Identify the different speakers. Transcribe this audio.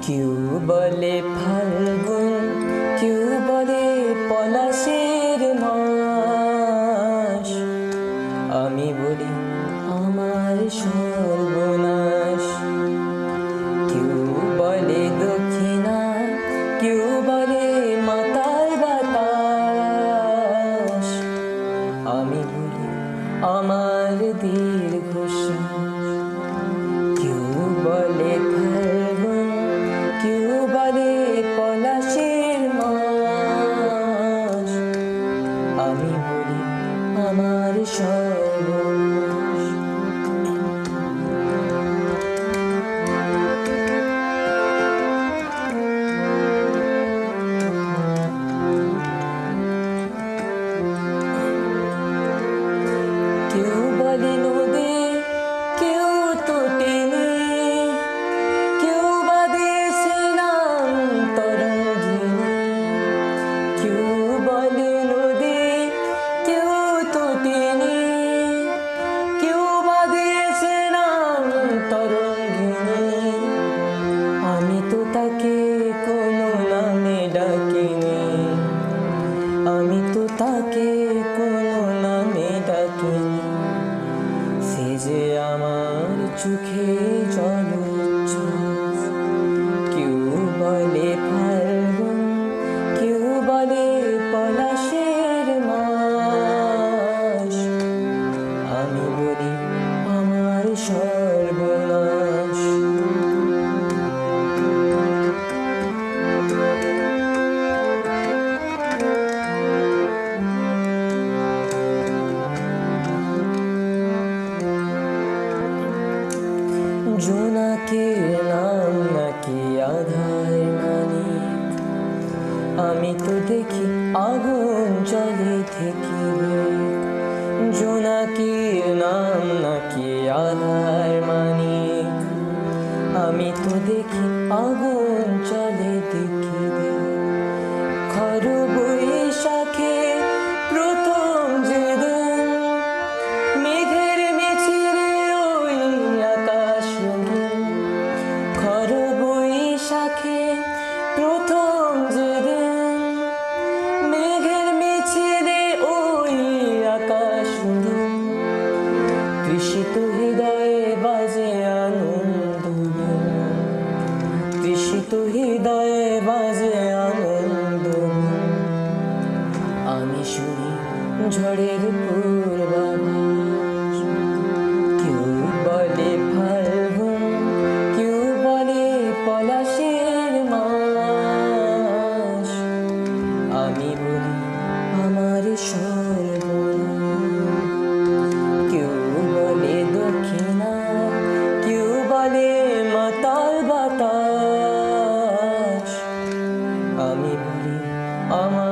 Speaker 1: কেউ বলে ফাল্গুন, কেউ বলে পলাশের মাস, আমি বলি আমার সর্বনাশ। কেউ বলে দক্ষিণা, কেউ বলে মাতার বাতাস, আমি বলি আমার দীর্ঘশ্বাস। কেউ বলে ফাল্গুন, কেউ বলে পলাশের মাস, আমি বলি আমার সর্বনাশ। কেউ বলে নদী, কেউ তো টেনে, কেউ বা দেশে নাম তরঙ্গিনী। কেউ বলে নদী, কেউ তো টেনে, কেউ বা দেশে নাম তরঙ্গিনী। আমি তো তাকে কোনো নামে ডাকিনি, আমি তো তাকে কোনো নামে ডাকিনি। সে যে আমার চোখে জলোচ্ছ্বাস। কেউ বলে ফাল্গুন, কেউ বলে পলাশের মাস, আমি বলি আমার সর্বনাশ। জোনাকের নাম নাকি আধার মানিক, আমি তো দেখি আগুন জলে থেকে। জোনাকের নাম নাকি আধার মানিক, আমি তো দেখি আগুন জলে দেখিবে। খর বৈশাখে প্রথম যেদিন মেঘের মিছিলে ওই আকাশ রঙিন। খর বৈশাখে প্রথম যেদিন মেঘের মিছিলে ওই আকাশ রঙিন। তৃষিত হৃদয়ে বাজে আনন্দবীণ, তৃষিত হৃদয়ে বাজে আনন্দবীণ। আমি শুনি ঝড়ের পূর্বাভাস। কেউ বলে ফাল্গুন, কেউ বলে পলাশের মাস, আমি বলি আমার সর্বনাশ। কেউ বলে দক্ষিণা, কেউ বলে মাতাল বাতাস, আমি বলি আমার